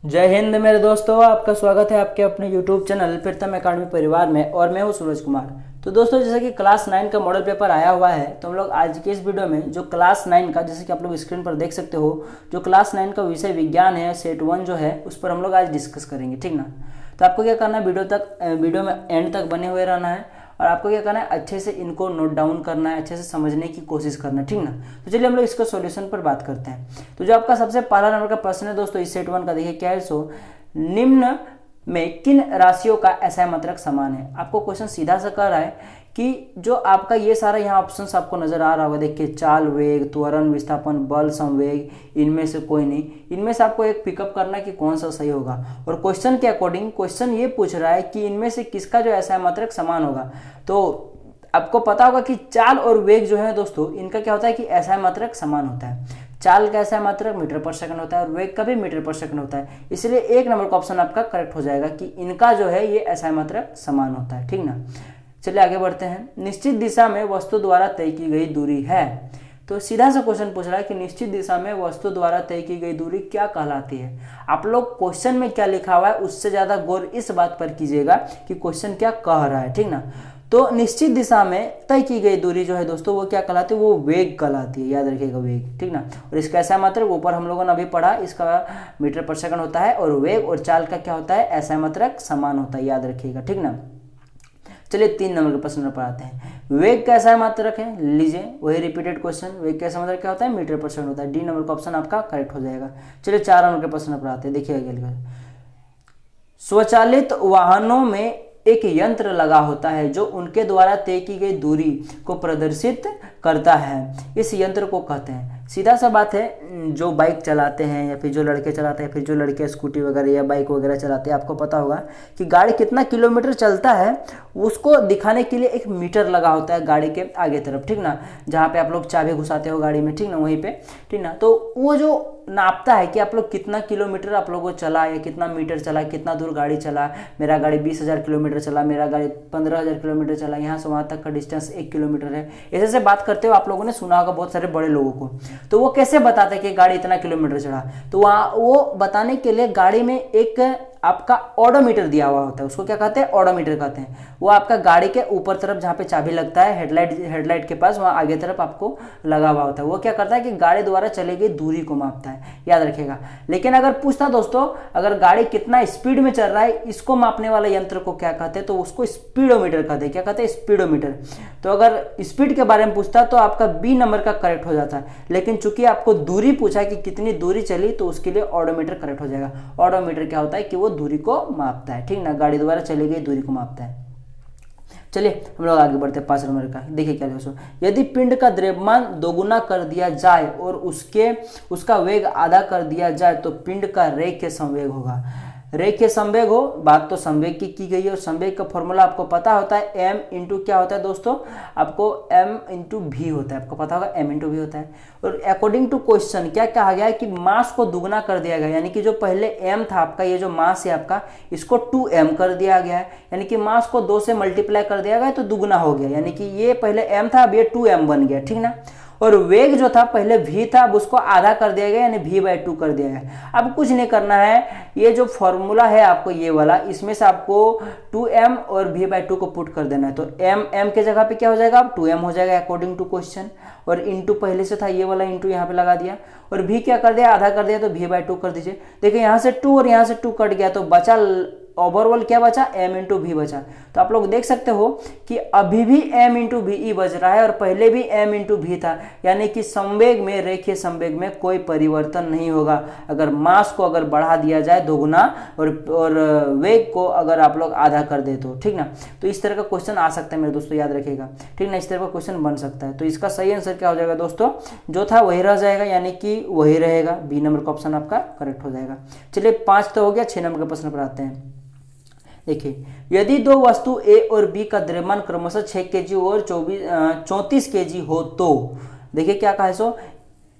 जय हिंद मेरे दोस्तों, आपका स्वागत है आपके अपने YouTube चैनल प्रीतम एकेडमी परिवार में। और मैं हूं सूरज कुमार। तो दोस्तों, जैसे कि क्लास 9 का मॉडल पेपर आया हुआ है, तो हम लोग आज के इस वीडियो में जो क्लास 9 का, जैसे कि आप लोग स्क्रीन पर देख सकते हो, जो क्लास 9 का विषय विज्ञान है, सेट 1 जो है, उस पर हम लोग आज डिस्कस करेंगे। ठीक ना। तो आपको क्या करना है, वीडियो में एंड तक बने हुए रहना है और आपको क्या करना है, अच्छे से इनको नोट डाउन करना है, अच्छे से समझने की कोशिश करना है। ठीक ना। तो चलिए हम लोग इसका सॉल्यूशन पर बात करते हैं। तो जो आपका सबसे पहला नंबर का प्रश्न है दोस्तों, इस सेट 1 का, देखिए क्या है। सो निम्न में किन राशियों का एसआई मात्रक समान है। आपको क्वेश्चन सीधा सा कह रहा है कि जो आपका ये सारा यहाँ ऑप्शंस आपको नजर आ रहा होगा, देखिए चाल, वेग, त्वरण, विस्थापन, बल, संवेग, इनमें से कोई नहीं। इनमें से आपको एक पिकअप करना कि कौन सा सही होगा। और क्वेश्चन के अकॉर्डिंग क्वेश्चन ये पूछ रहा है कि इनमें से किसका जो एसआई मात्रक समान होगा। तो आपको पता होगा कि चाल और वेग जो है दोस्तों, इनका क्या होता है कि एसआई मात्रक समान होता है। चाल का एसआई मात्रक मीटर पर सेकंड होता है और वेग का भी मीटर पर सेकंड होता है। इसलिए एक नंबर का ऑप्शन आपका करेक्ट हो जाएगा कि इनका जो है ये एसआई मात्रक समान होता है। ठीक ना। चलिए आगे बढ़ते हैं। निश्चित दिशा में वस्तु द्वारा तय की गई दूरी है। तो सीधा सा क्वेश्चन पूछ रहा है कि निश्चित दिशा में वस्तु द्वारा तय की गई दूरी क्या कहलाती है। आप लोग क्वेश्चन में क्या लिखा हुआ है उससे ज्यादा गौर इस बात पर कीजिएगा कि क्वेश्चन क्या कह रहा है। ठीक ना। तो निश्चित दिशा में तय की गई दूरी जो है दोस्तों, वो क्या कहलाती है, वो वेग कहलाती है। याद रखिएगा, वेग। ठीक ना। और इसका एसआई मात्रक ऊपर हम लोगों ने अभी पढ़ा, इसका मीटर पर सेकंड होता है और वेग और चाल का क्या होता है, एसआई मात्रक समान होता है। याद रखिएगा। ठीक ना। चलिए 3 नंबर के प्रश्न पर आते हैं। वेग का एसआई मात्रक है, लीजिए वही रिपीटेड क्वेश्चन। वेग का एसआई मात्रक क्या होता है, मीटर पर सेकंड होता है। डी नंबर का ऑप्शन आपका करेक्ट हो जाएगा। चलिए 4 नंबर के प्रश्न पर आते हैं। देखिए स्वचालित वाहनों में एक यंत्र लगा होता है जो उनके द्वारा तय की गई दूरी को प्रदर्शित करता है। इस यंत्र को कहते हैं, सीधा सा बात है, जो बाइक चलाते हैं या फिर जो लड़के चलाते हैं, फिर जो लड़के स्कूटी वगैरह या बाइक वगैरह चलाते हैं, आपको पता होगा कि गाड़ी कितना किलोमीटर चलता है उसको दिखाने के लिए एक मीटर लगा होता है गाड़ी के आगे तरफ। ठीक ना। जहाँ पे आप लोग चाबी घुसाते हो गाड़ी में, ठीक ना, वहीं पे। ठीक ना। तो वो जो नापता है कि आप लोग कितना किलोमीटर आप लोगों को चला या कितना मीटर चला, कितना दूर गाड़ी चला। मेरा गाड़ी 20,000 किलोमीटर चला, मेरा गाड़ी 15,000 किलोमीटर चला, यहाँ से वहाँ तक का डिस्टेंस 1 किलोमीटर है। ऐसे से बात करते हो आप लोगों ने सुना होगा बहुत सारे बड़े लोगों को। तो वो कैसे बताते हैं कि गाड़ी इतना किलोमीटर चढ़ा। तो वहाँ वो बताने के लिए गाड़ी में एक आपका ऑडोमीटर दिया हुआ होता है। उसको क्या कहते हैं, ऑडोमीटर कहते हैं। वो आपका गाड़ी के ऊपर तरफ जहाँ पे चाबी लगता है, हेडलाइट के पास, वहाँ आगे तरफ आपको लगा हुआ होता है। वो क्या करता है कि गाड़ी द्वारा चली गई दूरी को मापता है। याद रखिएगा। लेकिन अगर पूछता दोस्तों, अगर गाड़ी कितना स्पीड में चल रहा है, इसको मापने वाले यंत्र को क्या कहते हैं, तो उसको स्पीडोमीटर कहते हैं। क्या कहते हैं, स्पीडोमीटर। तो अगर स्पीड के बारे में पूछता तो आपका बी नंबर का करेक्ट हो जाता है। लेकिन चूंकि आपको दूरी पूछा है कि कितनी दूरी चली, तो उसके लिए ऑडोमीटर करेक्ट हो जाएगा। ऑडोमीटर क्या होता है कि वो दूरी को मापता है। ठीक ना। गाड़ी द्वारा चली गई दूरी को मापता है। चलिए हम लोग आगे बढ़ते हैं 5 नंबर का। देखिए क्या दोस्तों, यदि पिंड का द्रव्यमान दोगुना कर दिया जाए और उसका वेग आधा कर दिया जाए तो पिंड का रेखीय संवेग होगा। रेखीय संवेग हो, बात तो संवेग की गई है। और संवेग का फॉर्मूला आपको पता होता है, एम इंटू क्या होता है दोस्तों, आपको एम इंटू भी होता है। आपको पता होगा एम इंटू भी होता है। और अकॉर्डिंग टू क्वेश्चन क्या कहा गया है कि मास को दुगना कर दिया गया, यानी कि जो पहले एम था आपका, ये जो मास है आपका, इसको 2m कर दिया गया है। यानी कि मास को 2 से मल्टीप्लाई कर दिया गया तो दुगना हो गया। यानी कि ये पहले m था, अब ये 2m बन गया। ठीक ना। और वेग जो था पहले v था, अब उसको आधा कर दिया गया, यानी v/2 कर दिया गया। अब कुछ नहीं करना है, ये जो फॉर्मूला है आपको ये वाला, इसमें से आपको 2m और v/2 को पुट कर देना है। तो m के जगह पे क्या हो जाएगा, 2m हो जाएगा अकॉर्डिंग टू क्वेश्चन। और इंटू पहले से था, ये वाला इंटू यहाँ पे लगा दिया। और v क्या कर दिया, आधा कर दिया, तो v/2 कर दीजिए। देखिए यहाँ से 2 और यहाँ से 2 कट गया, तो बचा ओवरऑल क्या बचा, m इंटू भी बचा। तो आप लोग देख सकते हो कि अभी भी m इंटू भी बच रहा है और पहले भी m इंटू भी था। यानी कि संवेग में, रेखीय संवेग में कोई परिवर्तन नहीं होगा अगर मास को अगर बढ़ा दिया जाए दोगुना और वेग को अगर आप लोग आधा कर दे तो। ठीक ना। तो इस तरह का क्वेश्चन आ सकता है मेरे दोस्तों, याद रखिएगा। ठीक ना। इस तरह का क्वेश्चन बन सकता है। तो इसका सही आंसर क्या हो जाएगा दोस्तों, जो था वही रह जाएगा, यानी कि वही रहेगा। बी नंबर का ऑप्शन आपका करेक्ट हो जाएगा। चलिए 5 तो हो गया। 6 नंबर के प्रश्न पर आते हैं। देखिए, यदि दो वस्तु ए और बी का द्रव्यमान क्रमशः 6 केजी और 34 केजी हो तो, देखिए क्या कहा है। सो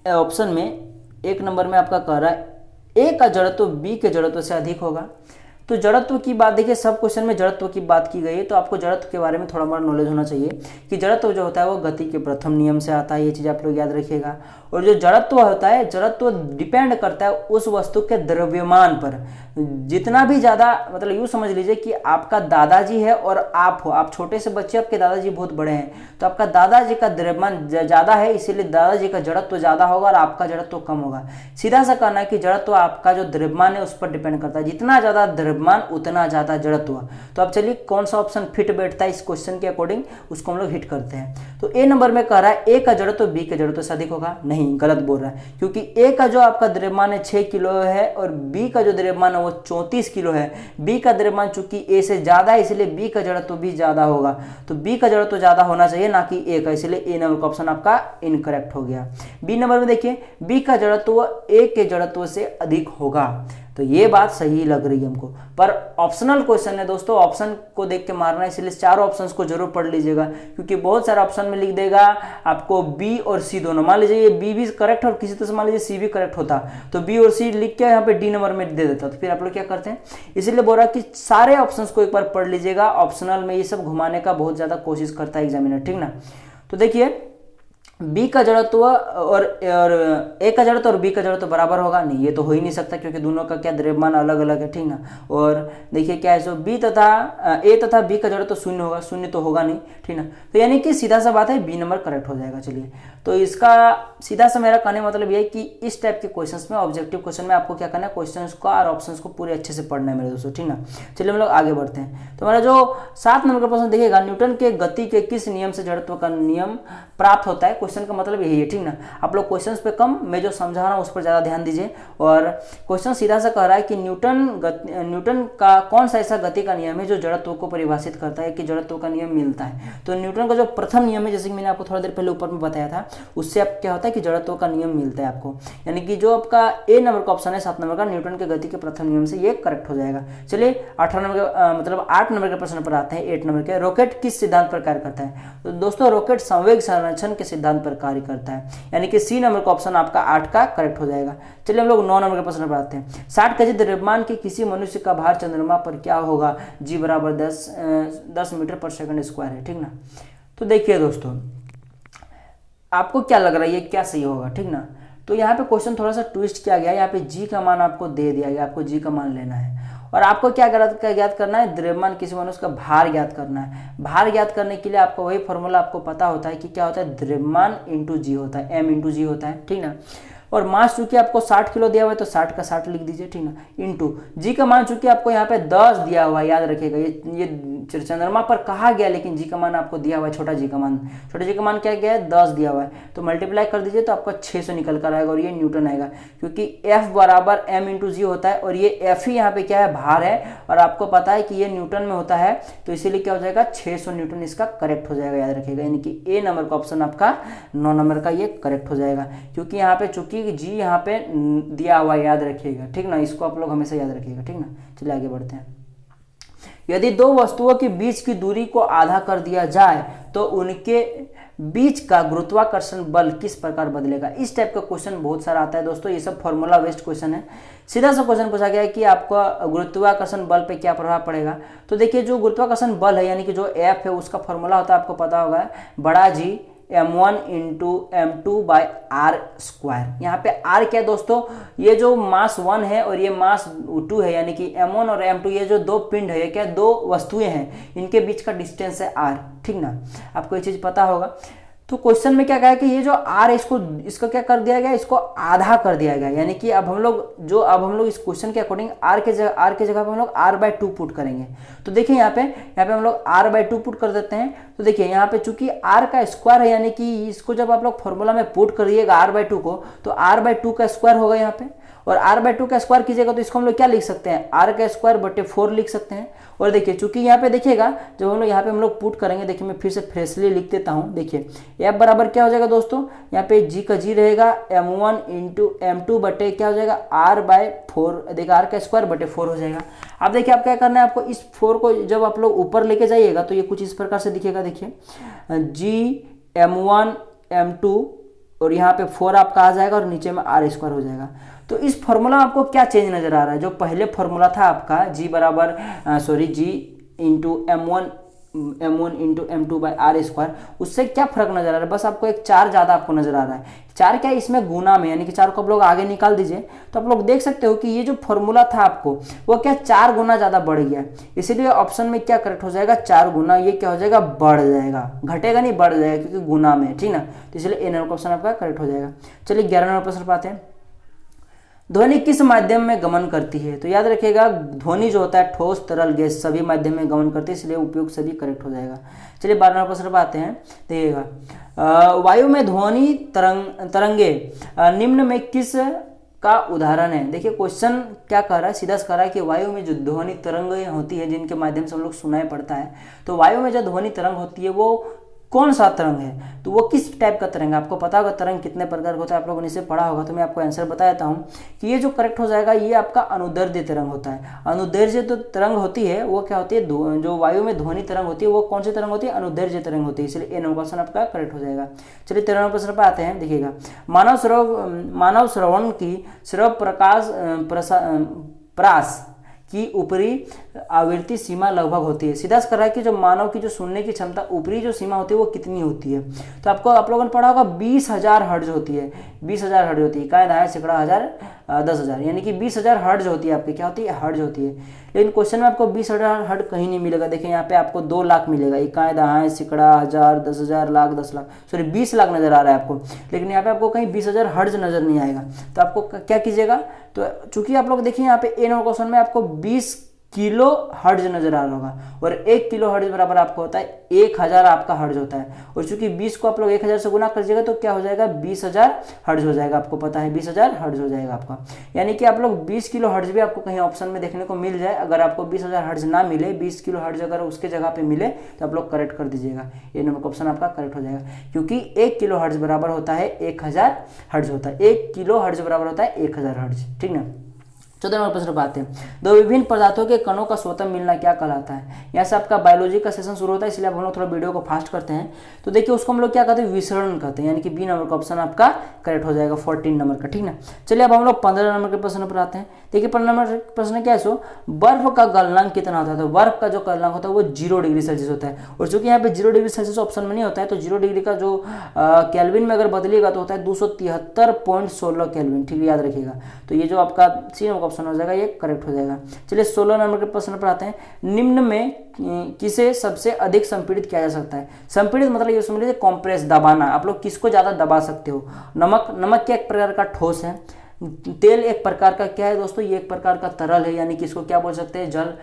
ऑप्शन में 1 नंबर में आपका कह रहा है ए का जड़त्व बी के जड़त्व से अधिक होगा। तो जड़त्व की बात देखिए, सब क्वेश्चन में जड़त्व की बात की गई है, तो आपको जड़त्व के बारे में थोड़ा बहुत नॉलेज होना चाहिए कि जड़त्व जो होता है वो गति के प्रथम नियम से आता है, ये चीज़ आप लोग याद रखिएगा। और जो जड़त्व होता है, जड़त्व डिपेंड करता है उस वस्तु के द्रव्यमान पर। जितना भी ज़्यादा, मतलब यूँ समझ लीजिए कि आपका दादाजी है और आप हो, आप छोटे से बच्चे, आपके दादाजी बहुत बड़े हैं, तो आपका दादाजी का द्रव्यमान ज़्यादा है, इसीलिए दादाजी का जड़त्व ज़्यादा होगा और आपका जड़त्व कम होगा। सीधा सा कहना है कि जड़त्व आपका जो द्रव्यमान है उस पर डिपेंड करता है, जितना ज़्यादा द्रव्यमान उतना ज़्यादा जड़त्व। तो अब चलिए कौन सा ऑप्शन फिट बैठता है इस क्वेश्चन के अकॉर्डिंग, उसको हम लोग हिट करते हैं। तो ए नंबर में कह रहा है ए का जड़त्व बी के जड़त्व से अधिक होगा। नहीं, गलत बोल रहा है, क्योंकि ए का जो आपका द्रव्यमान है 6 किलो है और बी का जो द्रव्यमान है वो 34 किलो है। बी का द्रव्यमान चूंकि ए से ज्यादा है, इसलिए बी का जड़त्व भी ज्यादा होगा। तो बी का जड़त्व ज्यादा होना चाहिए, ना कि ए का, इसलिए ए नंबर का ऑप्शन आपका इनकरेक्ट हो गया। बी नंबर में देखिए, बी का जड़त्व ए के जड़त्व से अधिक होगा। तो ये बात सही लग रही है हमको, पर ऑप्शनल क्वेश्चन है दोस्तों, ऑप्शन को देख के मारना है, इसलिए चारों ऑप्शंस को जरूर पढ़ लीजिएगा, क्योंकि बहुत सारे ऑप्शन में लिख देगा आपको बी और सी दोनों। मान लीजिए ये बी भी करेक्ट और किसी तरह से मान लीजिए सी भी करेक्ट होता, तो बी और सी लिख के यहाँ पे डी नंबर में दे देता, तो फिर आप लोग क्या करते हैं। इसीलिए बोल रहा कि सारे ऑप्शंस को एक बार पढ़ लीजिएगा, ऑप्शनल में ये सब घुमाने का बहुत ज्यादा कोशिश करता है एग्जामिनर, ठीक ना। तो देखिए बी का जड़त्व और ए का जड़त्व और बी का जड़त्व बराबर होगा, नहीं ये तो हो ही नहीं सकता, क्योंकि दोनों का क्या द्रव्यमान अलग अलग है, ठीक ना। और देखिए क्या है, सो बी तथा ए तथा बी का जड़त्व शून्य होगा, शून्य तो होगा नहीं, ठीक ना। तो यानी कि सीधा सा बात है बी नंबर करेक्ट हो जाएगा। चलिए, तो इसका सीधा सा मेरा कहने मतलब ये है कि इस टाइप के क्वेश्चंस में, ऑब्जेक्टिव क्वेश्चन में आपको क्या करना है, क्वेश्चंस को और ऑप्शंस को पूरे अच्छे से पढ़ना है मेरे दोस्तों, ठीक ना। चलिए हम लोग आगे बढ़ते हैं। तो हमारा जो 7 नंबर का प्रश्न देखिएगा, न्यूटन के गति के किस नियम से जड़त्व का नियम प्राप्त होता है। क्वेश्चन का मतलब यही है, ठीक ना। आप लोग क्वेश्चंस पे कम, मैं जो समझा रहा हूँ उस पर ज्यादा ध्यान दीजिए। और क्वेश्चन सीधा सा कह रहा है कि न्यूटन का कौन सा ऐसा गति का नियम है जो जड़त्व को परिभाषित करता है कि जड़त्व का नियम मिलता है। तो न्यूटन का जो प्रथम नियम है, जैसे कि मैंने आपको थोड़ा देर पहले ऊपर में बताया था, उससे आप क्या होता है कि जड़त्व का नियम मिलता है आपको। यानी कि जो आपका ए नंबर का ऑप्शन है 7 नंबर का, न्यूटन के गति के प्रथम नियम से ये करेक्ट हो जाएगा। चलिए 18 नंबर का मतलब 8 नंबर के प्रश्न पर आते हैं। 8 नंबर के, रॉकेट किस सिद्धांत पर कार्य करता है। तो दोस्तों रॉकेट संवेग संरक्षण के सिद्धांत पर कार्य करता है, यानी कि सी नंबर का ऑप्शन आपका 8 का करेक्ट हो जाएगा। चलिए हम लोग 9 नंबर के प्रश्न पर आते हैं। 60 केजी द्रव्यमान के किसी मनुष्य का भार चंद्रमा पर क्या होगा। जी बराबर 10 मीटर पर सेकंड स्क्वायर है, ठीक ना। तो देखिए दोस्तों, आपको क्या लग रहा है ये क्या सही होगा, ठीक ना। तो यहाँ पे क्वेश्चन थोड़ा सा ट्विस्ट किया गया है, यहाँ पे जी का मान आपको दे दिया गया, आपको जी का मान लेना है और आपको क्या ज्ञात करना है, द्रव्यमान किसी मनुष्य का भार ज्ञात करना है। भार ज्ञात करने के लिए आपको वही फॉर्मूला आपको पता होता है कि क्या होता है, द्रव्यमान इंटू जी होता है, एम इंटू जी होता है, ठीक ना। और मास चूंकि आपको 60 किलो दिया हुआ है तो 60 का 60 लिख दीजिए, ठीक ना, इंटू जी का मान चूंकि आपको यहाँ पे 10 दिया हुआ है, याद रखिएगा ये चंद्रमा पर कहा गया लेकिन जी का मान आपको दिया हुआ है, छोटा जी का मान क्या गया है 10 दिया हुआ है, तो मल्टीप्लाई कर दीजिए तो आपका 600 निकल कर आएगा और ये न्यूटन आएगा, क्योंकि एफ बराबर एम इंटू जी होता है और ये एफ ही यहाँ पे क्या है, भार है और आपको पता है कि ये न्यूटन में होता है, तो इसीलिए क्या हो जाएगा 600 न्यूटन इसका करेक्ट हो जाएगा, याद रखिएगा। यानी कि ए नंबर का ऑप्शन आपका 9 नंबर का ये करेक्ट हो जाएगा, क्योंकि यहाँ पे चूंकि जी यहाँ पे दिया हुआ याद रखिएगा, ठीक ना, इसको आप लोग हमेशा याद रखिएगा, ठीक ना। चलिए आगे बढ़ते हैं। यदि दो वस्तुओं के बीच की दूरी को आधा कर दिया जाए तो उनके बीच का गुरुत्वाकर्षण बल किस प्रकार बदलेगा। इस टाइप का क्वेश्चन बहुत सारा आता है दोस्तों, ये सब फॉर्मूला बेस्ड क्वेश्चन है। सीधा सा क्वेश्चन पूछा गया है कि आपका गुरुत्वाकर्षण बल पे क्या प्रभाव पड़ेगा। तो देखिए जो गुरुत्वाकर्षण बल है यानी कि जो एफ है उसका फॉर्मूला होता है, आपको पता होगा, बड़ा G m1 into m2 by R square. यहाँ पे r क्या है दोस्तों, ये जो मास 1 है और ये मास 2 है, यानी कि m1 और m2 ये जो दो पिंड है, ये क्या दो वस्तुएं हैं, इनके बीच का डिस्टेंस है r, ठीक ना, आपको ये चीज पता होगा। तो क्वेश्चन में क्या कहा है कि ये जो r है इसको क्या कर दिया गया, इसको आधा कर दिया गया, यानी कि अब हम लोग इस क्वेश्चन के अकॉर्डिंग r के जगह पे हम लोग r/2 पुट करेंगे। तो देखिए यहाँ पे हम लोग r/2 पुट कर देते हैं। तो देखिए यहाँ पे चूंकि r का स्क्वायर है, यानी कि इसको जब आप लोग फॉर्मूला में पुट करिएगा r/2 को, तो r/2 का स्क्वायर होगा यहाँ पे, और r/2 का स्क्वायर कीजिएगा तो इसको हम लोग क्या लिख सकते हैं, r का स्क्वायर बटे 4 लिख सकते हैं। और देखिए चूंकि यहाँ पे देखिएगा जब हम लोग यहाँ पे हम लोग पुट करेंगे, देखिए मैं फिर से फ्रेशली लिख देता हूँ। देखिए f बराबर क्या हो जाएगा दोस्तों, यहाँ पे g का g रहेगा m1 इंटू m2 बटे क्या हो जाएगा r/4, देखिए r का स्क्वायर बटे 4 हो जाएगा। अब देखिए आप क्या करना है, आपको इस 4 को जब आप लोग ऊपर लेके जाइएगा तो ये कुछ इस प्रकार से दिखेगा। देखिए g m1 m2 और यहाँ पे 4 आपका आ जाएगा और नीचे में r स्क्वायर हो जाएगा। तो इस फॉर्मूला में आपको क्या चेंज नजर आ रहा है? जो पहले फॉर्मूला था आपका जी बराबर G into m1 into m2 by R square, उससे क्या फर्क नजर आ रहा है? बस आपको एक 4 ज्यादा आपको नजर आ रहा है। 4 क्या है इसमें गुना में, यानी कि 4 को आप लोग आगे निकाल दीजिए तो आप लोग देख सकते हो कि ये जो फॉर्मूला था आपको वो क्या 4 गुना ज्यादा बढ़ गया, इसलिए ऑप्शन में क्या करेक्ट हो जाएगा? 4 गुना। ये क्या हो जाएगा? बढ़ जाएगा, घटेगा नहीं बढ़ जाएगा क्योंकि गुना में, ठीक ना। तो इसलिए ए नंबर ऑप्शन आपका करेक्ट हो जाएगा। चलिए 11 नंबर प्रश्न पाते हैं। ध्वनि किस माध्यम में गमन करती है? तो याद रखिएगा ध्वनि जो होता है ठोस तरल गैस सभी माध्यम में गमन करती है, इसलिए उपयुक्त सभी करेक्ट हो जाएगा। चलिए 12 नंबर प्रश्न पर आते हैं। देखिएगा वायु में ध्वनि तरंगे निम्न में किस का उदाहरण है? देखिए क्वेश्चन क्या कर रहा है, सीधा कह रहा है कि वायु में जो ध्वनि तरंग होती है जिनके माध्यम से हम लोग सुनाई पड़ता है, तो वायु में जो ध्वनि तरंग होती है वो कौन सा तरंग है? तो वो किस टाइप का तरंग है? आपको पता होगा तरंग कितने प्रकार का होता है, आप लोगों ने इसे पढ़ा होगा, तो मैं आपको आंसर बता देता हूँ कि ये जो करेक्ट हो जाएगा ये आपका अनुदैर्ध्य तरंग होता है। अनुदैर्ध्य जो तरंग होती है वो क्या होती है? जो वायु में ध्वनि तरंग होती है वो कौन सी तरंग होती है? अनुदैर्ध्य तरंग होती है, इसलिए ए नंबर क्वेश्चन आपका करेक्ट हो जाएगा। चलिए 13 नंबर प्रश्न पर आते हैं। देखिएगा मानव श्रवण की श्रव प्रकाश प्रास की ऊपरी आवृत्ति सीमा लगभग होती है। सीधा कर रहा है कि जो मानव की जो सुनने की क्षमता ऊपरी जो सीमा होती है वो कितनी होती है? तो आपको आप लोगों ने पढ़ा होगा 20,000 हर्ट्ज होती है। 20,000 हर्ट्ज होती है, काय दाएं सिकड़ा हजार 10,000, यानी कि 20,000 हर्ट्ज होती है आपकी, क्या होती है? हर्ट्ज होती है। लेकिन क्वेश्चन में आपको 20,000 हर्ट्ज कहीं नहीं मिलेगा। देखिए यहाँ पे आपको 2 लाख मिलेगा, इकाई दहाएं सिकड़ा हजार 10,000 लाख 10 लाख, सॉरी 20 लाख नजर आ रहा है आपको, लेकिन यहाँ पे आपको कहीं 20,000 हर्ट्ज नजर नहीं आएगा। तो आपको क्या कीजिएगा? तो चूंकि आप लोग देखिए यहाँ पे ए नंबर क्वेश्चन में आपको 20 किलो हर्ट्ज नजर आ रहा होगा, और 1 किलो हर्ट्ज बराबर आपको होता है 1000 आपका हर्ट्ज होता है, और चूंकि 20 को आप लोग 1000 से गुना करिएगा तो क्या हो जाएगा? 20,000 हर्ट्ज हो जाएगा। आपको पता है 20,000 हर्ट्ज हो जाएगा आपका, यानी कि आप लोग 20 किलो हर्ट्ज भी आपको कहीं ऑप्शन में देखने को मिल जाए। अगर आपको 20,000 हर्ट्ज ना मिले, 20 किलो हर्ट्ज अगर उसके जगह पे मिले तो आप लोग करेक्ट कर दीजिएगा, ये नंबर ऑप्शन आपका करेक्ट हो जाएगा, क्योंकि 1 किलो हर्ट्ज बराबर होता है 1000 हर्ट्ज होता है। 1 किलो हर्ट्ज बराबर होता है 1000 हर्ट्ज, ठीक ना। 14 नंबर प्रश्न पाते हैं। दो विभिन्न पदार्थों के कणों का स्वतः मिलना क्या कहलाता है? यहाँ से आपका बायोलॉजी का सेशन शुरू होता है, इसलिए अब हम लोग थोड़ा वीडियो को फास्ट करते हैं। तो देखिए उसको हम लोग क्या कहते हैं? विसरण कहते हैं, यानी कि बी नंबर का ऑप्शन आपका करेक्ट हो जाएगा 14 नंबर का, ठीक ना। चलिए अब हम लोग 15 नंबर के प्रश्न पर आते हैं। देखिए 15 नंबर प्रश्न क्या है? सो बर्फ का गलनांक कितना होता है? तो बर्फ का जो गलनांक होता है वो 0 डिग्री सेल्सियस होता है, और चूंकि यहाँ पे 0 डिग्री सेल्सियस ऑप्शन में नहीं होता है, तो 0 डिग्री का जो केल्विन में अगर बदलेगा तो होता है 273.16 केल्विन, ठीक है, याद रखिएगा। तो ये जो आपका सी नंबर का ऑप्शन हो जाएगा ये करेक्ट हो जाएगा। चलिए 16 नंबर के प्रश्न पर आते हैं। निम्न में किसे सबसे अधिक संपीड़ित किया जा सकता है? संपीड़ित मतलब ये समझ लीजिए कॉम्प्रेस, दबाना। आप लोग किसको ज्यादा दबा सकते हो? नमक क्या एक प्रकार का ठोस है, तेल एक प्रकार का क्या है दोस्तों? ये एक प्रकार का तरल है, यानी कि इसको क्या बोल सकते हैं? जल।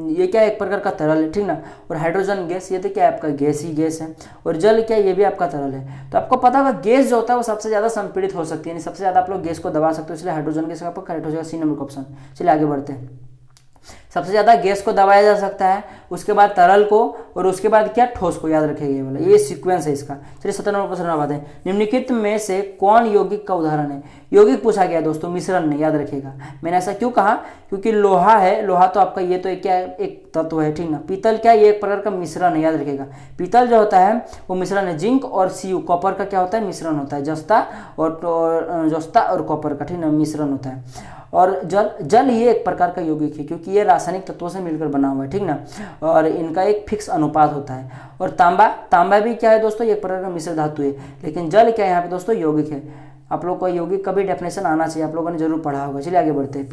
ये क्या एक प्रकार का तरल है, ठीक ना। और हाइड्रोजन गैस ये तो क्या है? आपका गैस ही गैस है, और जल क्या ये भी आपका तरल है। तो आपको पता होगा गैस जो होता है वो सबसे ज्यादा संपीड़ित हो सकती है, यानी सबसे ज्यादा आप लोग गैस को दबा सकते हो, इसलिए हाइड्रोजन गैस आपका करेक्ट हो जाएगा, सी नंबर का ऑप्शन। चलिए आगे बढ़ते हैं। सबसे ज्यादा गैस को दबाया जा सकता है, उसके बाद तरल को, और उसके बाद क्या? ठोस को, याद रखेंगे वाला ये सीक्वेंस है इसका। चलिए 17 नंबर प्रश्न बात है। निम्नलिखित में से कौन यौगिक का उदाहरण है? यौगिक पूछा गया दोस्तों, मिश्रण नहीं, याद रखिएगा। मैंने ऐसा क्यों कहा? क्योंकि लोहा है, लोहा तो आपका ये तो एक क्या एक तत्व है, ठीक ना। पीतल क्या ये एक प्रकार का मिश्रण है, याद रखिएगा। पीतल जो होता है वो मिश्रण है। जिंक और सीयू कॉपर का क्या होता है? मिश्रण होता है। जस्ता और कॉपर का, ठीक ना, मिश्रण होता है। और जल ये एक प्रकार का यौगिक है, क्योंकि ये रासायनिक तत्वों से मिलकर बना हुआ है, ठीक ना, और इनका एक फिक्स अनुपात होता है। और तांबा भी क्या है दोस्तों? ये एक प्रकार का मिश्र धातु है, लेकिन जल क्या है यहाँ पे दोस्तों? यौगिक है। आप लोग को यौगिक का भी डेफिनेशन आना चाहिए, आप लोगों ने जरूर पढ़ा होगा। चलिए आगे बढ़ते हैं।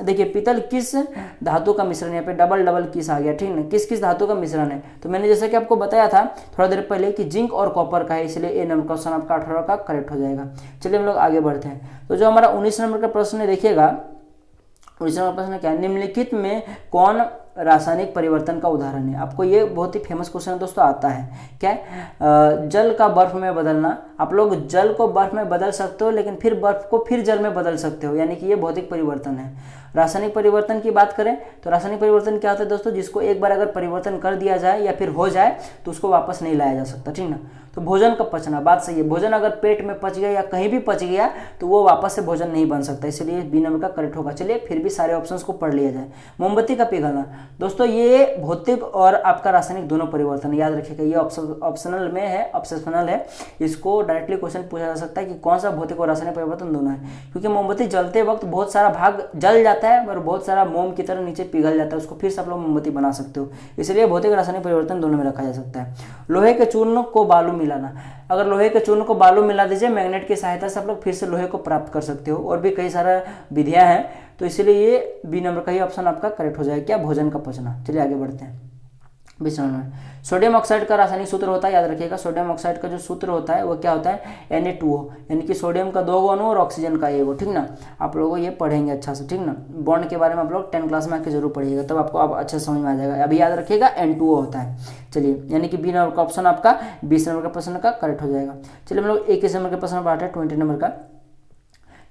देखिए पीतल किस धातु का मिश्रण है? यहाँ पे डबल किस आ गया, ठीक ना। किस धातु का मिश्रण है? तो मैंने जैसे कि आपको बताया था थोड़ा देर पहले कि जिंक और कॉपर का है, इसलिए ए नंबर का ऑप्शन आपका 18 का करेक्ट हो जाएगा। चलिए हम लोग आगे बढ़ते हैं। तो जो हमारा 19 नंबर का प्रश्न है, देखिएगा 19 नंबर प्रश्न क्या है? निम्नलिखित में कौन रासायनिक परिवर्तन का उदाहरण है? आपको ये बहुत ही फेमस क्वेश्चन दोस्तों आता है, क्या है? जल का बर्फ में बदलना। आप लोग जल को बर्फ में बदल सकते हो, लेकिन फिर बर्फ को फिर जल में बदल सकते हो, यानी कि ये भौतिक परिवर्तन है। रासायनिक परिवर्तन की बात करें तो रासायनिक परिवर्तन क्या होता है दोस्तों, जिसको एक बार अगर परिवर्तन कर दिया जाए या फिर हो जाए तो उसको वापस नहीं लाया जा सकता, ठीक ना। तो भोजन का पचना, बात सही है, भोजन अगर पेट में पच गया या कहीं भी पच गया तो वो वापस से भोजन नहीं बन सकता, इसलिए बी नंबर का करेक्ट होगा। चलिए फिर भी सारे ऑप्शंस को पढ़ लिया जाए। मोमबत्ती का पिघलना, दोस्तों ये भौतिक और आपका रासायनिक दोनों परिवर्तन, याद रखिएगा, ये ऑप्शनल में है, ऑप्शनल है, इसको डायरेक्टली क्वेश्चन पूछा जा सकता है कि कौन सा भौतिक और रासायनिक परिवर्तन दोनों है, क्योंकि मोमबत्ती जलते वक्त बहुत सारा भाग जल जाता है और बहुत सारा मोम की तरह नीचे पिघल जाता है, उसको फिर से आप लोग मोमबत्ती बना सकते हो, इसलिए भौतिक रासायनिक परिवर्तन दोनों में रखा जा सकता है। लोहे के चूर्ण को बालू मिलाना, अगर लोहे के चूर्ण को बालू मिला दीजिए मैग्नेट की सहायता से आप लोग फिर से लोहे को प्राप्त कर सकते हो, और भी कई सारा विधियां हैं, तो इसलिए ये बी नंबर का ही ऑप्शन आपका करेक्ट हो जाएगा, क्या, भोजन का पचना। चलिए आगे बढ़ते हैं। 20 नंबर में सोडियम ऑक्साइड का रासायनिक सूत्र होता है, याद रखिएगा, सोडियम ऑक्साइड का जो सूत्र होता है वो क्या होता है, Na2O, यानी कि सोडियम का 2 अणु और ऑक्सीजन का 1, ठीक ना। आप लोगों को ये पढ़ेंगे अच्छा से, ठीक ना, बॉन्ड के बारे में आप लोग 10 क्लास में आके जरूर पढ़िएगा, तब आपको अब अच्छे समझ में आ जाएगा। अभी याद रखिएगा N2O होता है। चलिए यानी कि बी नंबर का ऑप्शन आपका 20 नंबर का प्रश्न का करेक्ट हो जाएगा। चलिए हम लोग 21 नंबर के प्रश्न पर आते हैं, 20 नंबर का।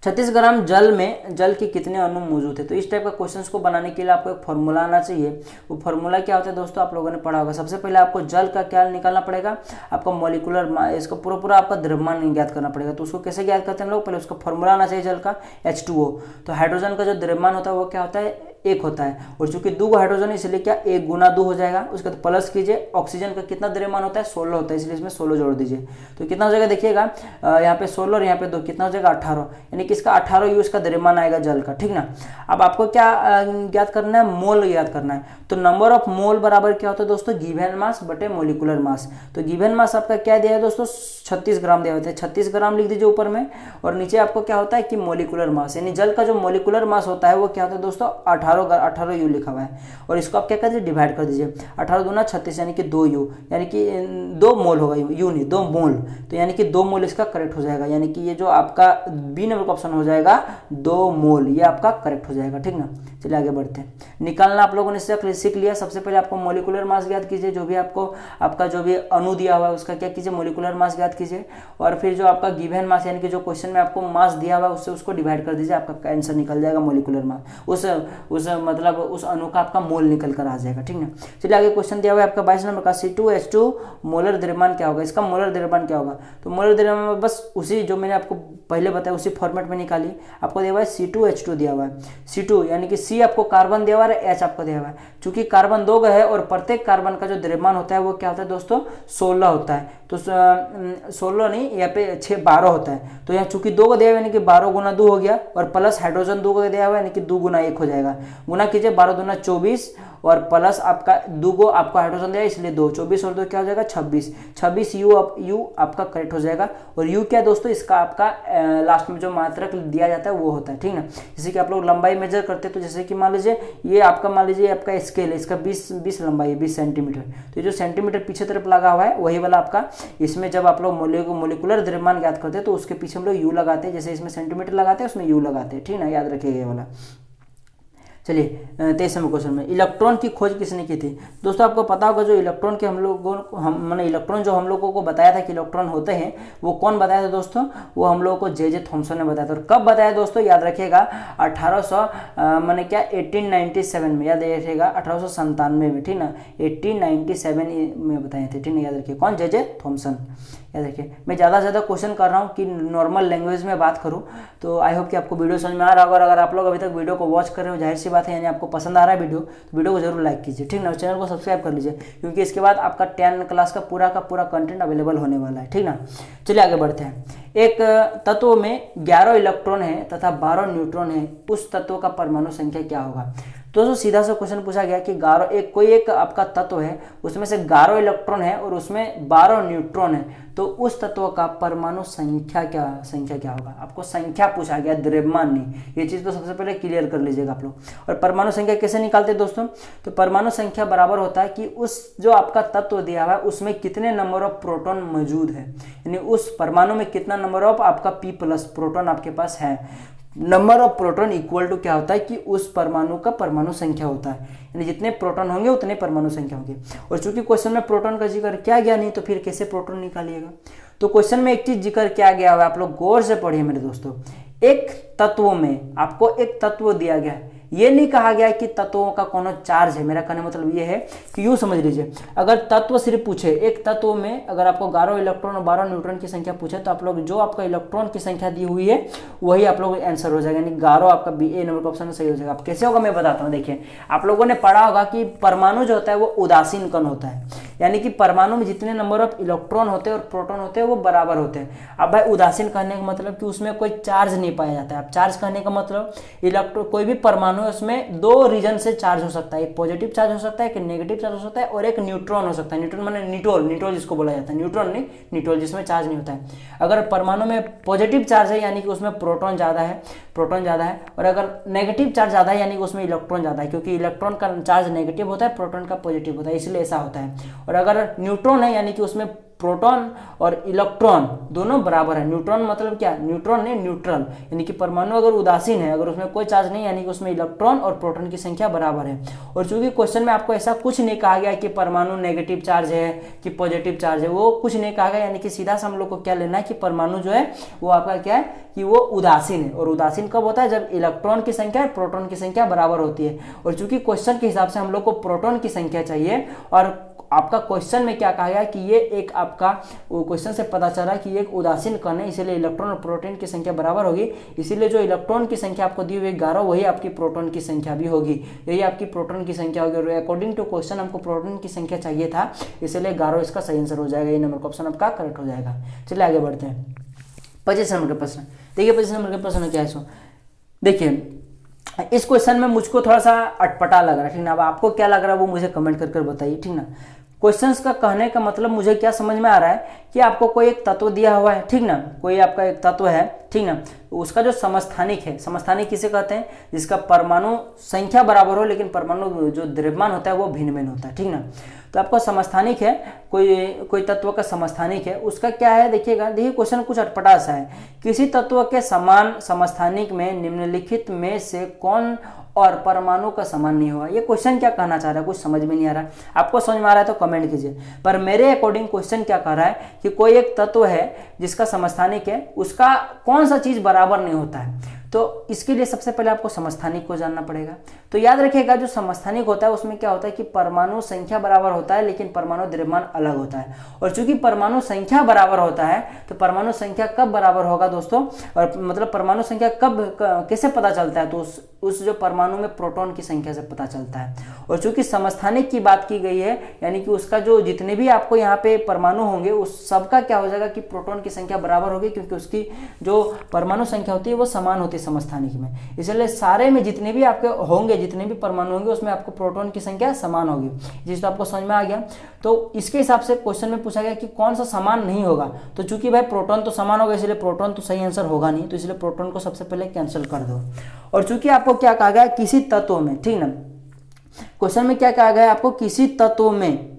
36 ग्राम जल में जल के कितने अणु मौजूद है, तो इस टाइप का क्वेश्चंस को बनाने के लिए आपको एक फॉर्मूला आना चाहिए। वो फॉर्मूला क्या होता है दोस्तों, आप लोगों ने पढ़ा होगा। सबसे पहले आपको जल का क्या निकालना पड़ेगा, आपका मॉलिक्यूलर, इसका पूरा आपका द्रव्यमान ज्ञात करना पड़ेगा। तो उसको कैसे ज्ञात करते हैं हम लोग, पहले उसका फॉर्मूला आना चाहिए जल का, H2O। तो हाइड्रोजन का जो द्रव्यमान होता है वो क्या होता है, 1 होता है, और चूंकि 2 हाइड्रोजन है इसलिए क्या 1 गुना 2 हो जाएगा। उसके बाद प्लस कीजिए, ऑक्सीजन का कितना द्रव्यमान होता है, 16 होता है, इसलिए इसमें 16 जोड़ दीजिए। तो कितना हो जाएगा देखिएगा, यहाँ पे 16 और यहाँ पे 2, कितना हो जाएगा 18, यानी कि इसका 18 U इसका द्रव्यमान आएगा जल का, ठीक ना। अब आपको क्या ज्ञात करना है, मोल ज्ञात करना है। तो नंबर ऑफ मोल बराबर क्या होता है दोस्तों, गिवन मास बटे मोलिकुलर मास। तो गिवन मास आपका क्या दिया है दोस्तों, 36 ग्राम दिया होता है, 36 ग्राम लिख दीजिए ऊपर में, और नीचे आपको क्या होता है कि मोलिकुलर मास, यानी जल का जो मोलिकुलर मास होता है वो क्या होता है दोस्तों, 18 U लिखा हुआ है, और इसको आप क्या कर दीजिए, डिवाइड कर दीजिए, 18 दूना 36, यानी कि 2 U, यानी कि 2 मोल होगा, U नहीं 2 मोल, तो यानी कि 2 मोल इसका करेक्ट हो जाएगा, यानी कि ये जो आपका बी नंबर का ऑप्शन हो जाएगा 2 मोल, ये आपका करेक्ट हो जाएगा, ठीक ना। चलिए आगे बढ़ते हैं। निकालना आप लोगों ने सीख लिया। सबसे पहले आपको मोलिकुलर मास ज्ञात कीजिए, जो भी आपको आपका जो भी अणु दिया हुआ है उसका क्या कीजिए, मोलिकुलर मास ज्ञात कीजिए, और फिर जो आपका गिवन मास यानी कि जो क्वेश्चन में आपको मास दिया हुआ है उससे उसको डिवाइड कर दीजिए, आपका आंसर निकल जाएगा मोलिकुलर मास, उस मतलब उस अणु का आपका मोल निकल कर आ जाएगा, ठीक ना। चलिए आगे क्वेश्चन दिया हुआ है आपका 22 नंबर का, C2H2 मोलर द्रव्यमान क्या होगा, इसका मोलर द्रव्यमान क्या होगा। तो मोलर द्रव्यमान बस उसी जो मैंने आपको पहले बताया उसी फॉर्मेट में निकालिए। आपको दिया हुआ है C2H2 दिया हुआ है, C2 यानी कि C आपको कार्बन दिया हुआ है, H आपको दिया हुआ है, चूंकि कार्बन 2 है और प्रत्येक कार्बन का जो द्रव्यमान होता है वो क्या होता है दोस्तों, 16 होता है। तो 16 नहीं, यहाँ पे 12 होता है, तो यहाँ चूंकि 2 को दिया हुआ है यानी कि 12 गुना 2 हो गया, और प्लस हाइड्रोजन 2 को दिया हुआ है यानी कि 2 गुना 1 हो जाएगा, गुना कीजिए 12 दूना 24, और प्लस आपका 2 को आपको हाइड्रोजन दिया इसलिए 2, 24 और 2 क्या हो जाएगा 26 U आपका करेक्ट हो जाएगा। और U क्या दोस्तों, इसका आपका लास्ट में जो मात्रक दिया जाता है वो होता है, ठीक ना। जैसे कि आप लोग लंबाई मेजर करते हैं, तो जैसे कि मान लीजिए ये आपका, मान लीजिए आपका स्केल है, इसका 20 लंबाई है, 20 सेंटीमीटर, तो ये जो सेंटीमीटर पीछे तरफ लगा हुआ है वही वाला आपका, इसमें जब आप लोग मोलिकुलर द्रव्यमान ज्ञात करते हैं तो उसके पीछे हम लोग U लगाते हैं, जैसे इसमें सेंटीमीटर लगाते हैं उसमें U लगाते हैं, ठीक ना, याद रखिएगा ये वाला। चलिए 23 नंबर क्वेश्चन में, इलेक्ट्रॉन की खोज किसने की थी। दोस्तों आपको पता होगा जो इलेक्ट्रॉन के हम लोगों को मैंने इलेक्ट्रॉन जो हम लोगों को बताया था कि इलेक्ट्रॉन होते हैं, वो कौन बताया था दोस्तों, वो हम लोगों को जे थॉमसन ने बताया था। और कब बताया दोस्तों, याद रखिएगा 1897 में, याद रखिएगा 1897 में, ठीक ना, 1897 में बताए थे, ठीक ना, याद रखिए कौन, जे थॉमसन। याद रखिए मैं ज़्यादा से ज़्यादा क्वेश्चन कर रहा हूँ कि नॉर्मल लैंग्वेज में बात करूँ, तो आई होप कि आपको वीडियो समझ में आ रहा होगा। और अगर आप लोग अभी तक वीडियो को वॉच कर रहे हो, जाहिर सी बात है यानी आपको पसंद आ रहा है वीडियो, तो वीडियो को जरूर लाइक कीजिए, ठीक ना, और चैनल को सब्सक्राइब कर लीजिए, क्योंकि इसके बाद आपका 10 क्लास का पूरा कंटेंट अवेलेबल होने वाला है, ठीक ना। चलिए आगे बढ़ते हैं। एक तत्व में 11 इलेक्ट्रॉन है तथा 12 न्यूट्रॉन है, उस तत्व का परमाणु संख्या क्या होगा। दोस्तों सीधा सा क्वेश्चन पूछा गया कि कोई एक आपका तत्व है, उसमें से 11 इलेक्ट्रॉन है और उसमें 12 न्यूट्रॉन है, तो उस तत्व का परमाणु संख्या क्या होगा। आपको संख्या पूछा गया, द्रव्यमान नहीं, ये चीज तो सबसे पहले क्लियर कर लीजिएगा आप लोग। और परमाणु संख्या कैसे निकालते हैं दोस्तों, तो परमाणु संख्या बराबर होता है कि उस जो आपका तत्व दिया हुआ है उसमें कितने नंबर ऑफ प्रोटॉन मौजूद है, यानी उस परमाणु में कितना नंबर ऑफ आपका P+ प्रोटॉन आपके पास है। Number of proton equal to क्या होता है कि उस परमाणु का परमाणु संख्या होता है, यानी जितने प्रोटॉन होंगे उतने परमाणु संख्या होगी। और चूंकि क्वेश्चन में प्रोटॉन का जिक्र किया गया नहीं, तो फिर कैसे प्रोटॉन निकालिएगा। तो क्वेश्चन में एक चीज जिक्र किया गया हुआ है, आप लोग गौर से पढ़िए मेरे दोस्तों। एक तत्व में आपको एक तत्व दिया गया है, ये नहीं कहा गया है कि तत्वों का कौन चार्ज है। मेरा कहने का मतलब ये है कि यूँ समझ लीजिए, अगर तत्व सिर्फ पूछे, एक तत्व में अगर आपको 11 इलेक्ट्रॉन और 12 न्यूट्रॉन की संख्या पूछे, तो आप लोग जो आपका इलेक्ट्रॉन की संख्या दी हुई है वही आप लोग आंसर हो जाएगा, यानी 11 आपका बी ए नंबर का ऑप्शन सही हो जाएगा। अब कैसे होगा मैं बताता हूँ। देखिए, आप लोगों ने पढ़ा होगा कि परमाणु जो होता है वो उदासीन कण होता है, यानी कि परमाणु में जितने नंबर ऑफ इलेक्ट्रॉन होते हैं और प्रोटॉन होते हैं वो बराबर होते हैं। अब भाई उदासीन कहने का मतलब कि उसमें कोई चार्ज नहीं पाया जाता है। अब चार्ज कहने का मतलब इलेक्ट्रॉन, कोई भी परमाणु है उसमें दो रीजन से चार्ज हो सकता है, एक पॉजिटिव चार्ज हो सकता है, एक नेगेटिव चार्ज हो सकता है, और एक न्यूट्रॉन हो सकता है। न्यूट्रॉन माने निटोल, निटोल जिसको बोला जाता है, न्यूट्रॉन नहीं निटोल, जिसमें चार्ज नहीं होता है। अगर परमाणु में पॉजिटिव चार्ज है यानी कि उसमें प्रोटॉन ज़्यादा है, और अगर नेगेटिव चार्ज ज़्यादा है यानी कि उसमें इलेक्ट्रॉन ज़्यादा है, क्योंकि इलेक्ट्रॉन का चार्ज नेगेटिव होता है, प्रोटॉन का पॉजिटिव होता है, इसलिए ऐसा होता है। और अगर न्यूट्रॉन है यानी कि उसमें प्रोटॉन और इलेक्ट्रॉन दोनों बराबर है। न्यूट्रॉन मतलब क्या, न्यूट्रॉन ने न्यूट्रल, यानी कि परमाणु अगर उदासीन है, अगर उसमें कोई चार्ज नहीं, यानी कि उसमें इलेक्ट्रॉन और प्रोटॉन की संख्या बराबर है। और चूंकि क्वेश्चन में आपको ऐसा कुछ नहीं कहा गया कि परमाणु नेगेटिव चार्ज है कि पॉजिटिव चार्ज है, वो कुछ नहीं कहा गया, यानी कि सीधा सा हम लोग को क्या लेना है कि परमाणु जो है वो आपका क्या है कि वो उदासीन है। और उदासीन कब होता है, जब इलेक्ट्रॉन की संख्या और प्रोटॉन की संख्या बराबर होती है। और चूंकि क्वेश्चन के हिसाब से हम लोग को प्रोटॉन की संख्या चाहिए, और आपका क्वेश्चन में क्या कहा गया कि ये एक आपका क्वेश्चन से पता चला कि ये एक उदासीन कण है, इसीलिए इलेक्ट्रॉन और प्रोटॉन की संख्या बराबर होगी। इसीलिए जो इलेक्ट्रॉन की संख्या आपको दी हुई 11 वही आपकी प्रोटॉन की संख्या भी होगी, यही आपकी प्रोटॉन की संख्या होगी। और अकॉर्डिंग टू क्वेश्चन हमको प्रोटॉन की संख्या चाहिए था, इसलिए 11 इसका सही आंसर हो जाएगा, ये नंबर का ऑप्शन आपका करेक्ट हो जाएगा। चलिए आगे बढ़ते हैं 25 नंबर का प्रश्न। देखिए 25 नंबर का प्रश्न क्या है सो, देखिए इस क्वेश्चन में मुझको थोड़ा सा अटपटा लग रहा है, ठीक ना। अब आपको क्या लग रहा है वो मुझे कमेंट कर बताइए, ठीक ना। क्वेश्चंस का कहने का मतलब मुझे क्या समझ में आ रहा है कि आपको कोई एक तत्व दिया हुआ है, ठीक ना, कोई आपका एक तत्व है, ठीक ना, उसका जो समस्थानिक है, समस्थानिक किसे कहते हैं, जिसका परमाणु संख्या बराबर हो लेकिन परमाणु जो द्रव्यमान होता है वो भिन्न भिन्न होता है, ठीक ना। तो आपका समस्थानिक है, कोई तत्व का समस्थानिक है, उसका क्या है देखिएगा। देखिए क्वेश्चन कुछ अटपटा सा है, किसी तत्व के समान समस्थानिक में निम्नलिखित में से कौन और परमाणु का समान नहीं हुआ। ये क्वेश्चन क्या कहना चाह रहा है, कुछ समझ में नहीं आ रहा है। आपको समझ में आ रहा है तो कमेंट कीजिए। पर मेरे अकॉर्डिंग क्वेश्चन क्या कह रहा है कि कोई एक तत्व है जिसका समस्थानिक है, उसका कौन सा चीज बराबर नहीं होता है। तो इसके लिए सबसे पहले आपको समस्थानिक को जानना पड़ेगा। तो याद रखिएगा जो समस्थानिक होता है उसमें क्या होता है कि परमाणु संख्या बराबर होता है लेकिन परमाणु द्रव्यमान अलग होता है। और चूंकि परमाणु संख्या बराबर होता है तो परमाणु संख्या कब बराबर होगा दोस्तों, और मतलब परमाणु संख्या कब कैसे पता चलता है, तो उस जो परमाणु में प्रोटॉन की संख्या से पता चलता है। और चूंकि समस्थानिक की बात की गई है, यानी कि उसका जो जितने भी आपको यहाँ पे परमाणु होंगे उस सबका क्या हो जाएगा कि प्रोटॉन की संख्या बराबर होगी, क्योंकि उसकी जो परमाणु संख्या होती है वो समान होती है समस्थानिक में। इसलिए सारे में जितने भी आपके होंगे, जितने भी परमाणु होंगे उसमें आपको प्रोटॉन की संख्या समान होगी। जिस तो आपको समझ में आ गया। तो इसके हिसाब से क्वेश्चन में पूछा गया कि कौन सा समान नहीं होगा, तो चूंकि भाई प्रोटॉन तो समान होगा इसलिए प्रोटॉन तो सही आंसर होगा नहीं, तो इसलिए प्रोटॉन को सबसे पहले कैंसिल कर दो। और चूंकि आपको क्या कहा गया किसी तत्व में, ठीक ना, क्वेश्चन में क्या कहा गया आपको किसी तत्व में,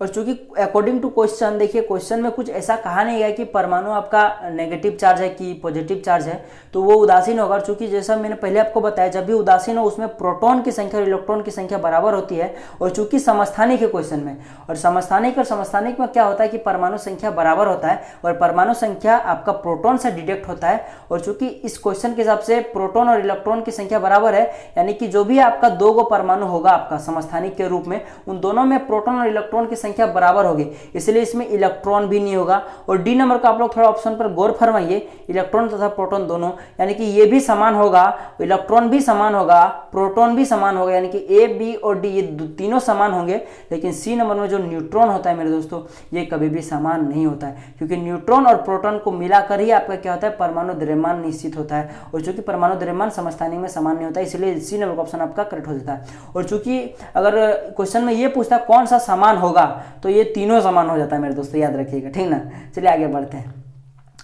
और चूंकि अकॉर्डिंग टू क्वेश्चन, देखिए क्वेश्चन में कुछ ऐसा कहा नहीं गया कि परमाणु आपका नेगेटिव चार्ज है कि पॉजिटिव चार्ज है, तो वो उदासीन होगा। चूंकि जैसा मैंने पहले आपको बताया जब भी उदासीन हो उसमें प्रोटॉन की संख्या और इलेक्ट्रॉन की संख्या बराबर होती है। और चूंकि समस्थानिक है क्वेश्चन में, और समस्थानिक में क्या होता है कि परमाणु संख्या बराबर होता है और परमाणु संख्या आपका प्रोटॉन से डिडक्ट होता है। और चूंकि इस क्वेश्चन के हिसाब से प्रोटॉन और इलेक्ट्रॉन की संख्या बराबर है, यानी कि जो भी आपका दो गो परमाणु होगा आपका समस्थानिक के रूप में, उन दोनों में प्रोटॉन और इलेक्ट्रॉन की संख्या बराबर होगी, इसलिए इसमें इलेक्ट्रॉन भी नहीं होगा। और डी नंबर का आप लोग थोड़ा ऑप्शन पर गौर फरमाइए, इलेक्ट्रॉन तथा प्रोटॉन दोनों, यानी कि ये भी समान होगा, इलेक्ट्रॉन भी समान होगा, प्रोटॉन भी समान होगा, यानी कि ए बी और डी ये तीनों समान होंगे। लेकिन सी नंबर में जो न्यूट्रॉन होता है मेरे दोस्तों, ये कभी भी समान नहीं होता है, क्योंकि न्यूट्रॉन और प्रोटॉन को मिलाकर ही आपका क्या होता है परमाणु द्रव्यमान निश्चित होता है। और चूंकि परमाणु द्रव्यमान समस्थानिक में समान नहीं होता है, इसलिए सी नंबर का ऑप्शन आपका करेक्ट हो जाता है। और चूंकि अगर क्वेश्चन में ये पूछता है कौन सा समान होगा, तो ये तीनों समान हो जाता है मेरे दोस्तों, याद रखिएगा, ठीक ना। चलिए आगे बढ़ते हैं।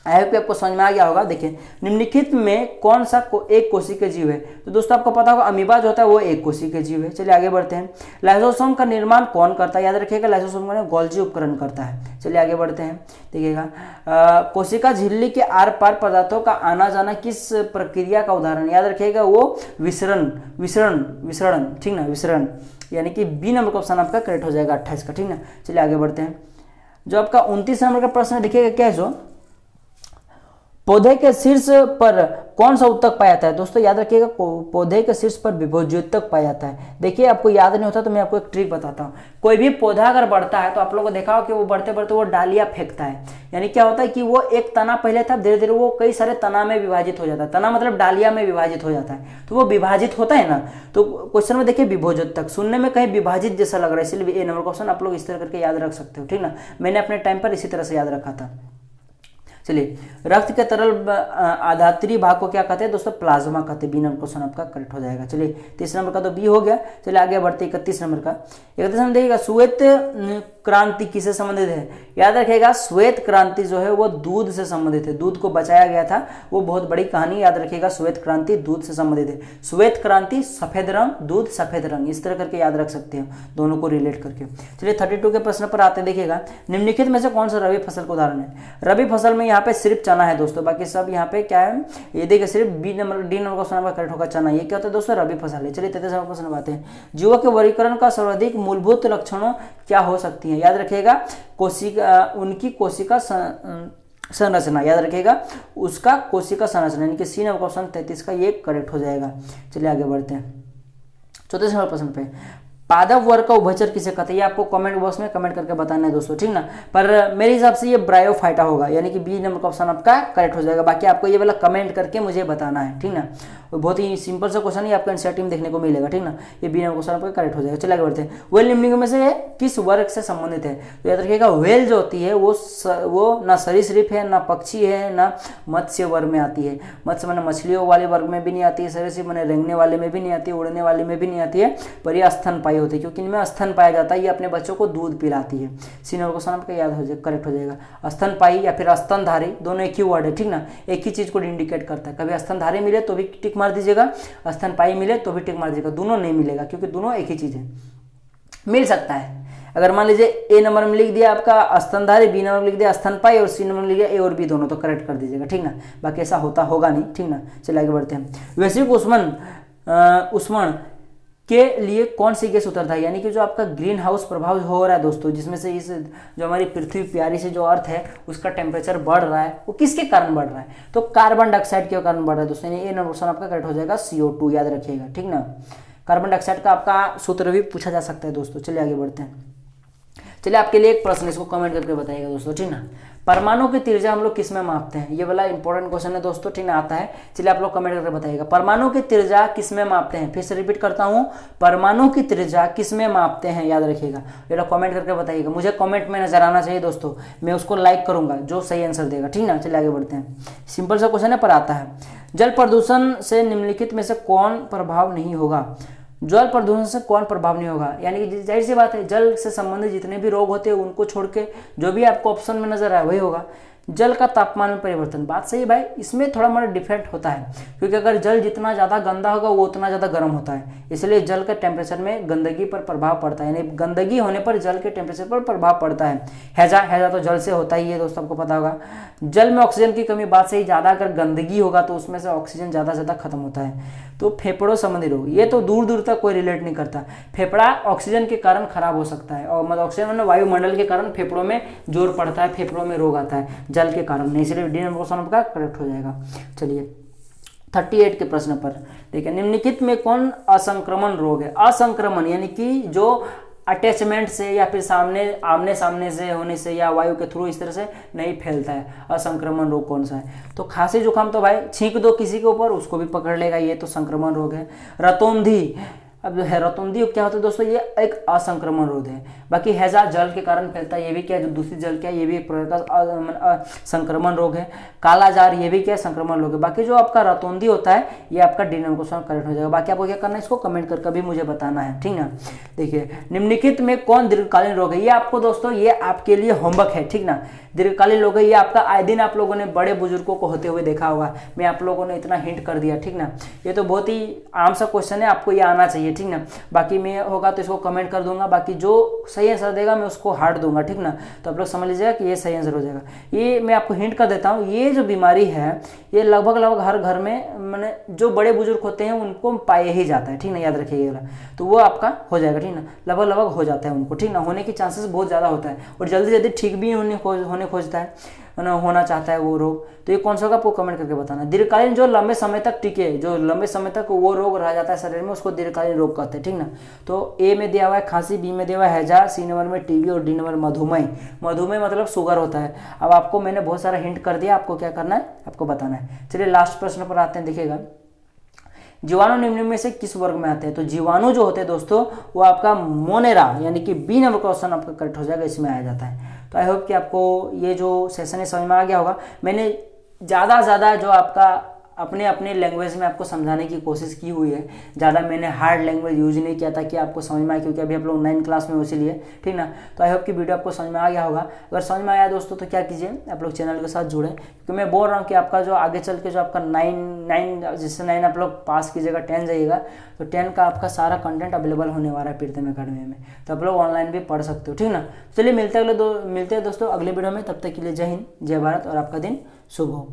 आई होप कि आपको समझ में आ गया होगा। देखिए निम्नलिखित में कौन सा एक कोशिकीय जीव है, तो दोस्तों आपको पता होगा अमीबा जो होता है वो एक कोशिकीय जीव है। चलिए आगे बढ़ते हैं। लाइसोसोम का निर्माण कौन करता है, याद रखिएगा लाइसोसोम का गोल्जी उपकरण करता है। चलिए आगे बढ़ते हैं। देखिएगा कोशिका झिल्ली के आर पार पदार्थों का आना जाना किस प्रक्रिया का उदाहरण, याद रखिएगा वो विसरण, ठीक ना, विसरण, यानी कि बी नंबर का ऑप्शन आपका करेक्ट हो जाएगा 28 का, ठीक ना। चलिए आगे बढ़ते हैं। जो आपका 29 नंबर का प्रश्न देखिएगा क्या है, जो पौधे के शीर्ष पर कौन सा उत्तक पाया जाता है दोस्तों? याद रखिएगा पौधे के शीर्ष पर विभोज्योतक पाया जाता है। देखिए आपको याद नहीं होता तो मैं आपको एक ट्रिक बताता हूँ। कोई भी पौधा अगर बढ़ता है तो आप लोगों को देखा हो कि वो बढ़ते बढ़ते वो डालियां फेंकता है, यानी क्या होता है कि वो एक तना पहले था, धीरे धीरे वो कई सारे तना में विभाजित हो जाता है। तना मतलब डालिया में विभाजित हो जाता है, तो वो विभाजित होता है ना। तो क्वेश्चन में देखिए विभोज्योतक, सुनने में कहीं विभाजित जैसा लग रहा है, इसलिए ए नंबर क्वेश्चन आप लोग इस तरह करके याद रख सकते हो, ठीक ना। मैंने अपने टाइम पर इसी तरह से याद रखा था। चलिए, रक्त के तरल आधात्री भाग को क्या कहते हैं दोस्तों? प्लाज्मा कहते हैं। बी नंबर क्वेश्चन आपका करेक्ट हो जाएगा। चलिए 30 नंबर का तो बी हो गया। चलिए आगे बढ़ते 31 नंबर का। 31 नंबर देखिएगा, श्वेत क्रांति किससे संबंधित है? याद रखिएगा श्वेत क्रांति जो है वो दूध से संबंधित है। दूध को बचाया गया था, वो बहुत बड़ी कहानी, याद रखिएगा। श्वेत क्रांति दूध से संबंधित है। श्वेत क्रांति सफेद रंग, दूध सफेद रंग, इस तरह करके याद रख सकते हैं दोनों को रिलेट करके। चलिए 32 के प्रश्न पर आते हैं। देखिएगा, निम्नलिखित में से कौन सा रबी फसल का उदाहरण है? रबी फसल में यहाँ पे सिर्फ चना है दोस्तों, बाकी सब यहाँ पे क्या है? ये देखिए सिर्फ डी नंबर का क्वेश्चन आपका करेक्ट होगा, चना। ये क्या होता है दोस्तों? रबी फसल है। चलिए 33 नंबर क्वेश्चन बात है, जीवों के वर्गीकरण का सर्वाधिक मूलभूत लक्षणों क्या हो सकती है? याद रखिएगा कोशिका, उनकी कोशिका संरचना, याद रखिएगा उसका कोशिका संरचना, यानी कि सी नंबर क्वेश्चन 33 का ये करेक्ट हो जाएगा। चलिए आगे बढ़ते हैं 34 नंबर प्रश्न पे, पादप वर्ग का उभयचर किसे कहते हैं? ये आपको कमेंट बॉक्स में कमेंट करके बताना है दोस्तों, ठीक ना। पर मेरे हिसाब से ये ब्रायोफाइटा होगा, यानी कि बी नंबर का ऑप्शन आपका करेक्ट हो जाएगा। बाकी आपको ये वाला कमेंट करके मुझे बताना है, ठीक ना। बहुत ही सिंपल सा क्वेश्चन है, आपका एनसीईआरटी में देखने को मिलेगा, ठीक ना। ये बी नंबर क्वेश्चन आपका करेक्ट हो जाएगा। चलिए आगे बढ़ते हैं। वेल निम्नलिखित में से किस वर्ग से संबंधित है? तो याद रखिएगा वेल जो होती है वो ना सरीसृप है, ना पक्षी है, ना मत्स्य वर्ग में आती है। मत्स्य मैंने मछलियों वाले वर्ग में भी नहीं आती है, सरीसृप मैंने रेंगने वाले में भी नहीं आती है, उड़ने वाले में भी नहीं आती है, पर यह स्तनपायी होती है, क्योंकि इनमें स्तन पाया जाता है। ये अपने बच्चों को दूध पिलाती है। सी नंबर क्वेश्चन आपका याद हो जाएगा, करेक्ट हो जाएगा। स्तनपायी या फिर स्तनधारी दोनों एक ही वर्ड है, ठीक ना, एक ही चीज को इंडिकेट करता है। कभी स्तनधारी मिले तो भी टिक मार दीजिएगा, स्तनपायी मिले तो भी टिक मार दीजिएगा, दोनों नहीं मिलेगा क्योंकि दोनों एक ही चीज है। मिल सकता है अगर मान लीजिए ए नंबर में लिख दिया आपका स्तनधारी, बी नंबर में लिख दिया स्तनपायी और सी नंबर में लिख दिया ए और बी दोनों, तो करेक्ट कर दीजिएगा, ठीक ना। बाकी ऐसा होगा नहीं, ठीक ना। चलिए आगे बढ़ते हैं। वैश्विक उष्मण के लिए कौन सी गैस उतरता है? यानी कि जो आपका ग्रीन हाउस प्रभाव हो रहा है दोस्तों, जिसमें से इस जो हमारी पृथ्वी प्यारी से जो अर्थ है उसका टेम्परेचर बढ़ रहा है, वो किसके कारण बढ़ रहा है? तो कार्बन डाइऑक्साइड के कारण बढ़ रहा है दोस्तों। ये नंबर क्वेश्चन आपका करेक्ट हो जाएगा, CO2, याद रखिएगा, ठीक ना। कार्बन डाइऑक्साइड का आपका सूत्र भी पूछा जा सकता है दोस्तों। चलिए आगे बढ़ते हैं। चलिए आपके लिए एक प्रश्न, इसको कमेंट करके बताइएगा दोस्तों, ठीक ना। परमाणु की त्रिज्या हम लोग किस में मापते हैं? ये वाला इंपॉर्टेंट क्वेश्चन है दोस्तों, ठीक ना, आता है। चलिए आप लोग कमेंट करके बताइएगा, परमाणु की त्रिज्या किस में मापते हैं? फिर से रिपीट करता हूं, परमाणु की त्रिज्या किस में मापते हैं? याद रखिएगा, ये लोग कमेंट करके बताइएगा। मुझे कमेंट में नजर आना चाहिए दोस्तों, मैं उसको लाइक करूंगा जो सही आंसर देगा, ठीक ना। चलिए आगे बढ़ते हैं। सिंपल सा क्वेश्चन है पर आता है, जल प्रदूषण से निम्नलिखित में से कौन प्रभाव नहीं होगा? जल प्रदूषण से कौन प्रभाव नहीं होगा? यानी कि जाहिर सी बात है, जल से संबंधित जितने भी रोग होते हैं उनको छोड़ के जो भी आपको ऑप्शन में नजर आए वही होगा। जल का तापमान में परिवर्तन, बात सही है भाई, इसमें थोड़ा मोड़ा डिफरेंट होता है, क्योंकि अगर जल जितना ज़्यादा गंदा होगा वो उतना ज़्यादा गर्म होता है, इसलिए जल के टेम्परेचर में गंदगी पर प्रभाव पड़ता है, यानी गंदगी होने पर जल के टेम्परेचर पर प्रभाव पड़ता है। हैजा तो जल से होता ही है दोस्तों, आपको पता होगा। जल में ऑक्सीजन की कमी, बात सही, ज़्यादा अगर गंदगी होगा तो उसमें से ऑक्सीजन ज़्यादा से ज़्यादा खत्म होता है। तो फेफड़ों संबंधी रोग, ये तो दूर दूर तक कोई रिलेट नहीं करता। फेफड़ा ऑक्सीजन के कारण खराब हो सकता है, और मतलब ऑक्सीजन वायुमंडल के कारण फेफड़ों में जोर पड़ता है, फेफड़ों में रोग आता है, जल के कारण नहीं, इसलिए डी नंबर क्वेश्चन आपका करेक्ट हो जाएगा। चलिए 38 के प्रश्न पर देखिए, निम्नलिखित में कौन असंक्रमण रोग है? असंक्रमण यानी कि जो अटैचमेंट से या फिर आमने सामने से होने से या वायु के थ्रू इस तरह से नहीं फैलता है। असंक्रमण रोग कौन सा है? तो खांसी जुकाम तो भाई छींक दो किसी के ऊपर उसको भी पकड़ लेगा, ये तो संक्रमण रोग है। रतौंधी, अब है रतौंधी क्या होता है दोस्तों? ये एक असंक्रमण रोग है। बाकी हैजा जल के कारण फैलता है, ये भी क्या है, जो दूषित जल क्या है, ये भी एक प्रकार का संक्रमण रोग है। कालाजार, ये भी क्या है, संक्रमण रोग है। बाकी जो आपका रतौंधी होता है ये आपका डी नंबर क्वेश्चन करेक्ट हो जाएगा। बाकी आपको क्या करना है, इसको कमेंट करके भी मुझे बताना है, ठीक ना। देखिए निम्नलिखित में कौन दीर्घकालीन रोग है? ये आपको दोस्तों ये आपके लिए होमवर्क है, ठीक ना। दीर्घकालीन रोग है, ये आपका आए दिन आप लोगों ने बड़े बुजुर्गों को होते हुए देखा होगा, मैं आप लोगों ने इतना हिंट कर दिया, ठीक ना। ये तो बहुत ही आम सा क्वेश्चन है, आपको ये आना चाहिए, ठीक ना। बाकी मैं होगा तो इसको कमेंट कर दूंगा, बाकी जो सही आंसर देगा मैं उसको हार्ट दूंगा, ठीक ना। तो आप लोग समझ लीजिएगा कि ये सही आंसर हो जाएगा। ये मैं आपको हिंट कर देता हूँ, ये जो बीमारी है ये लगभग हर घर में, मैंने जो बड़े बुजुर्ग होते हैं उनको पाए ही जाता है, ठीक ना, याद रखिएगा। तो वो आपका हो जाएगा, ठीक ना, लगभग हो जाता है उनको, ठीक ना, होने की चांसेस बहुत ज़्यादा होता है और जल्दी जल्दी ठीक भी होने खोजता है। होना चाहता है वो रोग, तो ये कौन सा होगा आपको कमेंट करके बताना। दीर्घकालीन जो लंबे समय तक टिके, जो लंबे समय तक वो रोग रह जाता है शरीर में, उसको दीर्घकालीन रोग कहते हैं, ठीक ना। तो ए में दिया हुआ है खांसी, बी में दिया हुआ है हैजा, सी नंबर में टीबी और डी नंबर मधुमेह। मधुमेह मतलब शुगर होता है। अब आपको मैंने बहुत सारा हिंट कर दिया, आपको क्या करना है, आपको बताना है। चलिए लास्ट प्रश्न पर आते हैं, देखिएगा जीवाणु निम्न में से किस वर्ग में आते हैं। तो जीवाणु जो होते हैं दोस्तों वो आपका मोनेरा यानी कि बी नंबर का क्वेश्चन आपका करेक्ट हो जाएगा, इसमें आया जाता है। तो आई होप कि आपको ये जो सेशन है समझ में आ गया होगा। मैंने ज़्यादा से ज़्यादा जो आपका अपने अपने लैंग्वेज में आपको समझाने की कोशिश की हुई है, ज़्यादा मैंने हार्ड लैंग्वेज यूज नहीं किया था कि आपको समझ में आए, क्योंकि अभी आप लोग 9 क्लास में हो, इसीलिए, ठीक ना। तो आई होप कि वीडियो आपको समझ में आ गया होगा। अगर समझ में आया दोस्तों तो क्या कीजिए, आप लोग चैनल के साथ जुड़ें, क्योंकि मैं बोल रहा हूँ कि आपका जो आगे चल के जो आपका 9 जिससे 9 आप लोग पास कीजिएगा, 10 जाइएगा, तो 10 का आपका सारा कंटेंट अवेलेबल होने वाला है प्रीतम अकेडमी में, तो आप लोग ऑनलाइन भी पढ़ सकते हो, ठीक ना। चलिए मिलते हैं दोस्तों अगले वीडियो में, तब तक के लिए जय हिंद, जय भारत और आपका दिन शुभ हो।